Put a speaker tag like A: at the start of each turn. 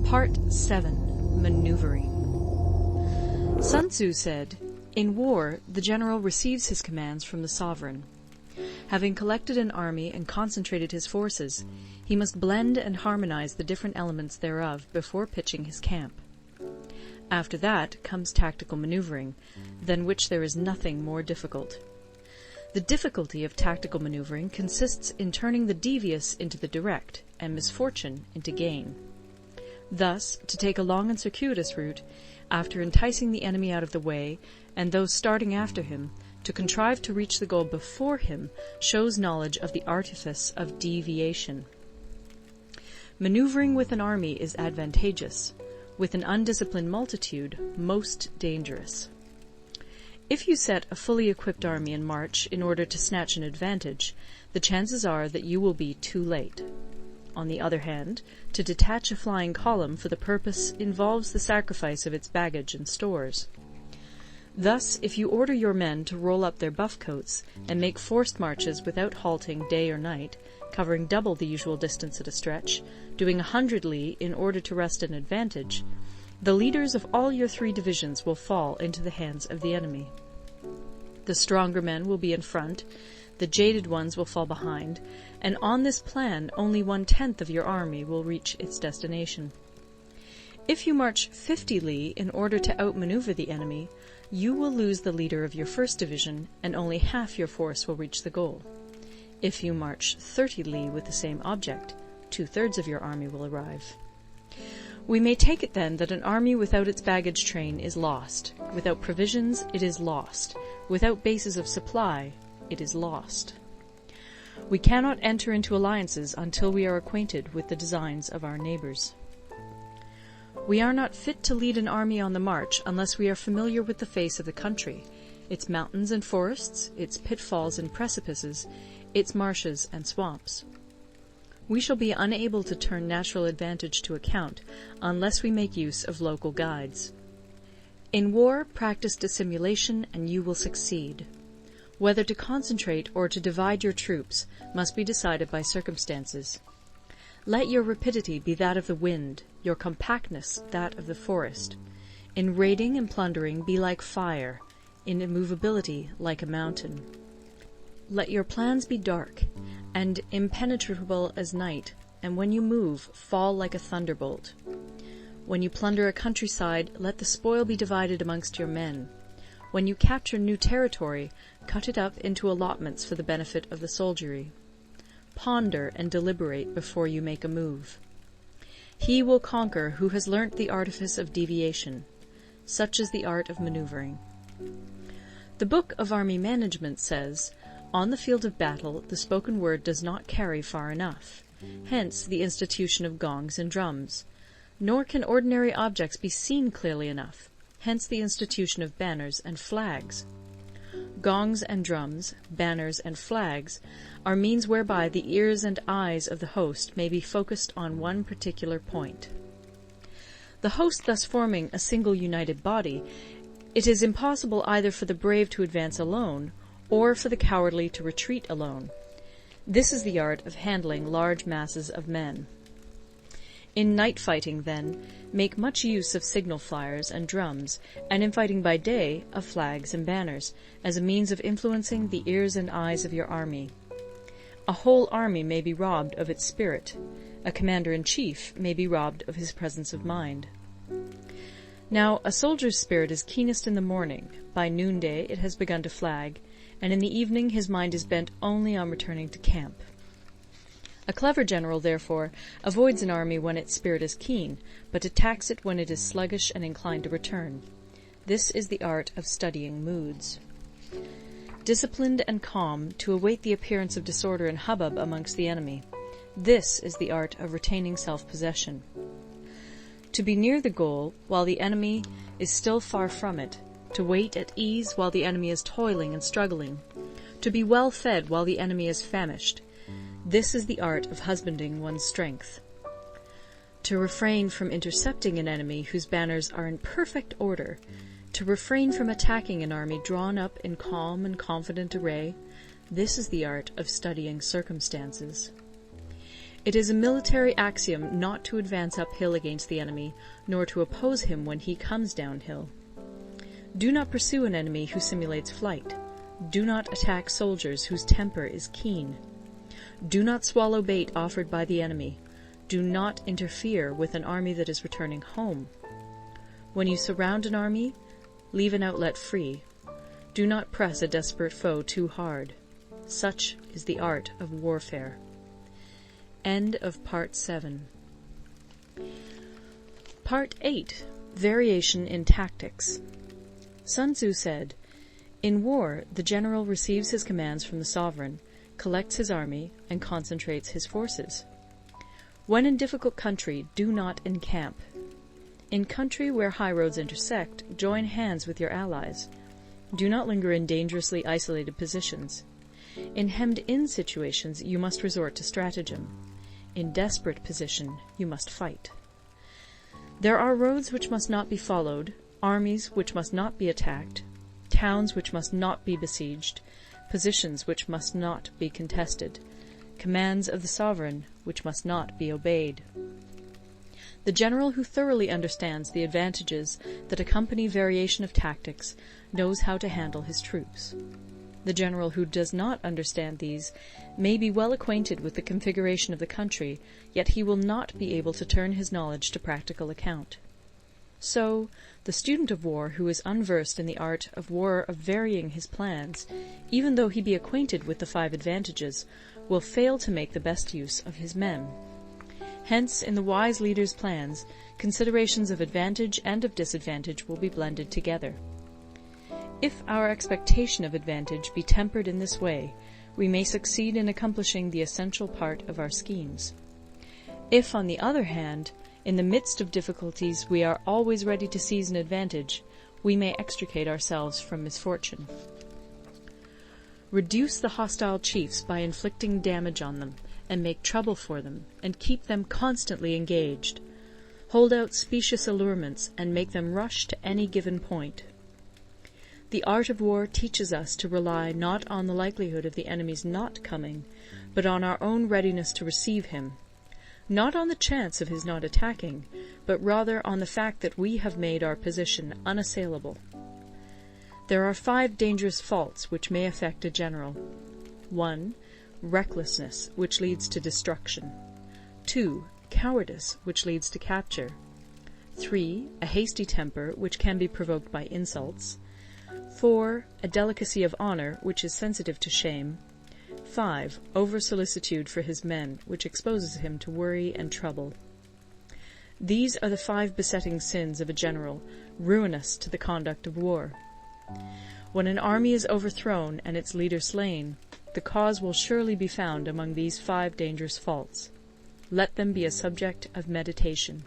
A: Part 7. Maneuvering. Sun Tzu said, "In war, the general receives his commands from the sovereign. Having collected an army and concentrated his forces, he must blend and harmonize the different elements thereof before pitching his camp. After that comes tactical maneuvering, than which there is nothing more difficult. The difficulty of tactical maneuvering consists in turning the devious into the direct, and misfortune into gain. Thus, to take a long and circuitous route, after enticing the enemy out of the way, and those starting after him, to contrive to reach the goal before him, shows knowledge of the artifice of deviation. Maneuvering with an army is advantageous, with an undisciplined multitude most dangerous. If you set a fully equipped army in march in order to snatch an advantage, the chances are that you will be too late. On the other hand, to detach a flying column for the purpose involves the sacrifice of its baggage and stores. Thus, if you order your men to roll up their buff coats and make forced marches without halting day or night, covering double the usual distance at a stretch, doing 100 li in order to wrest an advantage, the leaders of all your 3 divisions will fall into the hands of the enemy. The stronger men will be in front, the jaded ones will fall behind, and on this plan only 1/10 of your army will reach its destination. If you march 50 li in order to outmaneuver the enemy, you will lose the leader of your first division, and only half your force will reach the goal. If you march 30 li with the same object, 2/3 of your army will arrive. We may take it then that an army without its baggage train is lost. Without provisions, it is lost. Without bases of supply, it is lost. We cannot enter into alliances until we are acquainted with the designs of our neighbours. We are not fit to lead an army on the march unless we are familiar with the face of the country, its mountains and forests, its pitfalls and precipices, its marshes and swamps. We shall be unable to turn natural advantage to account unless we make use of local guides. In war, practice dissimulation and you will succeed. Whether to concentrate or to divide your troops must be decided by circumstances. Let your rapidity be that of the wind, your compactness that of the forest. In raiding and plundering be like fire, in immovability like a mountain. Let your plans be dark, and impenetrable as night, and when you move, fall like a thunderbolt. When you plunder a countryside, let the spoil be divided amongst your men. When you capture new territory, cut it up into allotments for the benefit of the soldiery. Ponder and deliberate before you make a move. He will conquer who has learnt the artifice of deviation. Such is the art of maneuvering. The Book of Army Management says, "On the field of battle, the spoken word does not carry far enough. Hence the institution of gongs and drums. Nor can ordinary objects be seen clearly enough. Hence the institution of banners and flags. Gongs and drums, banners and flags, are means whereby the ears and eyes of the host may be focused on one particular point. The host thus forming a single united body, it is impossible either for the brave to advance alone, or for the cowardly to retreat alone. This is the art of handling large masses of men. In night fighting, then, make much use of signal flyers and drums, and in fighting by day, of flags and banners, as a means of influencing the ears and eyes of your army. A whole army may be robbed of its spirit. A commander-in-chief may be robbed of his presence of mind. Now, a soldier's spirit is keenest in the morning. By noonday it has begun to flag, and in the evening his mind is bent only on returning to camp. A clever general, therefore, avoids an army when its spirit is keen, but attacks it when it is sluggish and inclined to return. This is the art of studying moods. Disciplined and calm, to await the appearance of disorder and hubbub amongst the enemy. This is the art of retaining self-possession. To be near the goal while the enemy is still far from it, to wait at ease while the enemy is toiling and struggling, to be well fed while the enemy is famished. This is the art of husbanding one's strength. To refrain from intercepting an enemy whose banners are in perfect order, to refrain from attacking an army drawn up in calm and confident array, this is the art of studying circumstances. It is a military axiom not to advance uphill against the enemy, nor to oppose him when he comes downhill. Do not pursue an enemy who simulates flight. Do not attack soldiers whose temper is keen. Do not swallow bait offered by the enemy. Do not interfere with an army that is returning home. When you surround an army, leave an outlet free. Do not press a desperate foe too hard. Such is the art of warfare. End of Part 7. Part 8. Variation in Tactics. Sun Tzu said, "In war, the general receives his commands from the sovereign, collects his army, and concentrates his forces. When in difficult country, do not encamp. In country where high roads intersect, join hands with your allies. Do not linger in dangerously isolated positions. In hemmed-in situations, you must resort to stratagem. In desperate position, you must fight. There are roads which must not be followed, armies which must not be attacked, towns which must not be besieged, positions which must not be contested, commands of the sovereign which must not be obeyed." The general who thoroughly understands the advantages that accompany variation of tactics knows how to handle his troops. The general who does not understand these may be well acquainted with the configuration of the country, yet he will not be able to turn his knowledge to practical account. So, the student of war who is unversed in the art of war of varying his plans, even though he be acquainted with the 5 advantages, will fail to make the best use of his men. Hence, in the wise leader's plans, considerations of advantage and of disadvantage will be blended together. If our expectation of advantage be tempered in this way, we may succeed in accomplishing the essential part of our schemes. If, on the other hand, in the midst of difficulties we are always ready to seize an advantage, we may extricate ourselves from misfortune. Reduce the hostile chiefs by inflicting damage on them, and make trouble for them, and keep them constantly engaged. Hold out specious allurements, and make them rush to any given point. The art of war teaches us to rely not on the likelihood of the enemy's not coming, but on our own readiness to receive him, not on the chance of his not attacking, but rather on the fact that we have made our position unassailable. There are 5 dangerous faults which may affect a general. 1. Recklessness, which leads to destruction. 2. Cowardice, which leads to capture. 3. A hasty temper, which can be provoked by insults. 4. A delicacy of honour, which is sensitive to shame. 5. Over-solicitude for his men, which exposes him to worry and trouble. These are the 5 besetting sins of a general, ruinous to the conduct of war. When an army is overthrown and its leader slain, the cause will surely be found among these 5 dangerous faults. Let them be a subject of meditation.